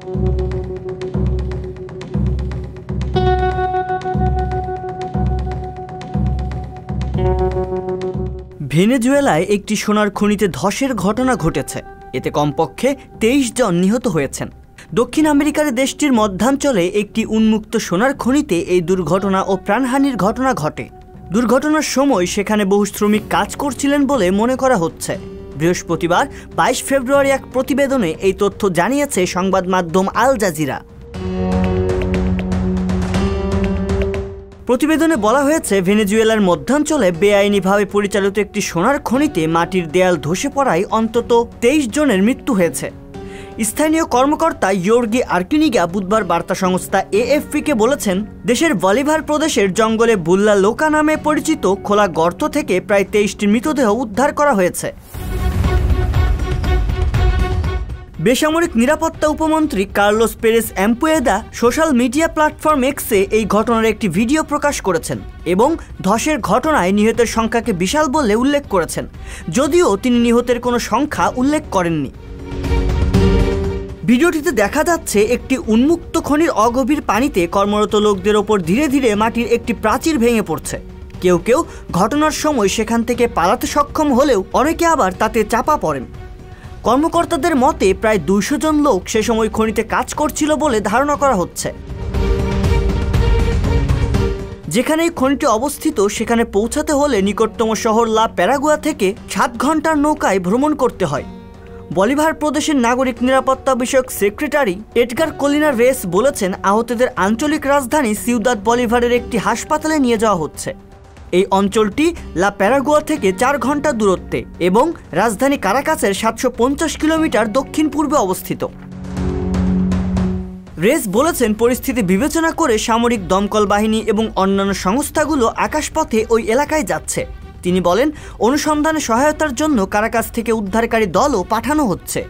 ভেনেজুয়েলায় একটি সোনার খনিতে ধসের ঘটনা ঘটেছে। এতে কমপক্ষে 23 জন নিহত হয়েছেন। দক্ষিণ আমেরিকার দেশটির মধ্যাঞ্চলে একটি উন্মুক্ত সোনার খনিতে এই দুর্ঘটনা ও প্রাণহানির ঘটনা ঘটে। দুর্ঘটনার সময় সেখানে বহু শ্রমিক কাজ করছিলেন বলে মনে করা হচ্ছে। বৃহস্পতিবার 22 ফেব্রুয়ারি এক প্রতিবেদনে এই তথ্য জানিয়েছে সংবাদ মাধ্যম আল জাজিরা। প্রতিবেদনে বলা হয়েছে, ভেনেজুয়েলার মধ্যাঞ্চলে বেআইনিভাবে পরিচালিত একটি সোনার খনিতে মাটির দেয়াল ধসে পড়ায় অন্তত 23 জনের মৃত্যু হয়েছে। স্থানীয় কর্মকর্তা ইয়োর্গি আর্কিনিগা বুধবার বার্তা সংস্থা এএফপিকে বলেছেন, দেশের বলিভার প্রদেশের জঙ্গলে বুল্লা লোকা নামে পরিচিত খোলা গর্ত থেকে প্রায় 23টি মৃতদেহ উদ্ধার করা হয়েছে। বেসামরিক নিরাপত্তা উপমন্ত্রী Carlos Perez Empueda social media platform এক্সে এই ঘটনার একটি ভিডিও প্রকাশ করেছেন এবং ধসের ঘটনায় নিহতের সংখ্যাকে বিশাল বলে উল্লেখ করেছেন, যদিও তিনি নিহতের কোনো সংখ্যা উল্লেখ করেননি। ভিডিওটিতে দেখা যাচ্ছে একটি উন্মুক্ত খনির অগভীর পানিতে কর্মরত লোকদের ওপর ধীরে ধীরে মাটির একটি প্রাচীর ভেঙে পড়ছে। কেউ কেউ ঘটনার সময় সেখান থেকে পালাতে সক্ষম হলেও অনেকে আবার তাতে চাপা পড়েন। কর্মকর্তাদের মতে প্রায় 200 জন লোক সে সময় খনিতে কাজ করছিল বলে ধারণা করা হচ্ছে। যেখানে এই খনিটি অবস্থিত সেখানে পৌঁছাতে হলে নিকটতম শহর লা প্যারাগুয়া থেকে 7 ঘন্টার নৌকায় ভ্রমণ করতে হয়। বলিভার প্রদেশের নাগরিক নিরাপত্তা বিষয়ক সেক্রেটারি এডগার কলিনা রেস বলেছেন, আহতদের আঞ্চলিক রাজধানী সিউদাদ বলিভারের একটি হাসপাতালে নিয়ে যাওয়া হচ্ছে। এই অঞ্চলটি লা প্যারাগুয়া থেকে 4 ঘন্টা দূরত্বে এবং রাজধানী কারাকাসের 750 কিলোমিটার দক্ষিণ পূর্বে অবস্থিত। রেস বলেছেন, পরিস্থিতি বিবেচনা করে সামরিক দমকল বাহিনী এবং অন্যান্য সংস্থাগুলো আকাশপথে ওই এলাকায় যাচ্ছে। তিনি বলেন, অনুসন্ধানে সহায়তার জন্য কারাকাস থেকে উদ্ধারকারী দলও পাঠানো হচ্ছে।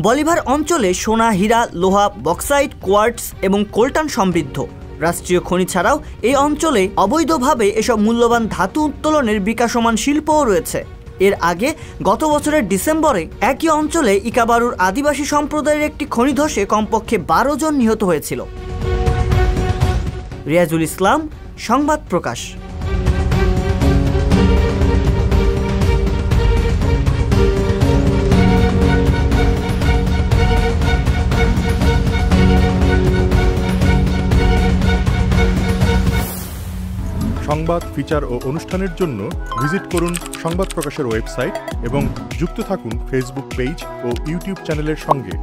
বলিভার অঞ্চলে সোনা, হীরা, লোহা, বক্সাইট, কোয়ার্টস এবং কোলটান সমৃদ্ধ। রাষ্ট্রীয় খনি ছাড়াও এই অঞ্চলে অবৈধভাবে এসব মূল্যবান ধাতু উত্তোলনের বিকাশমান শিল্পও রয়েছে। এর আগে গত বছরের ডিসেম্বরে একই অঞ্চলে ইকাবারুর আদিবাসী সম্প্রদায়ের একটি খনি ধসে কমপক্ষে 12 জন নিহত হয়েছিল। রিয়াজুল ইসলাম, সংবাদ প্রকাশ। সংবাদ, ফিচার ও অনুষ্ঠানের জন্য ভিজিট করুন সংবাদ প্রকাশের ওয়েবসাইট এবং যুক্ত থাকুন ফেসবুক পেজ ও ইউটিউব চ্যানেলের সঙ্গে।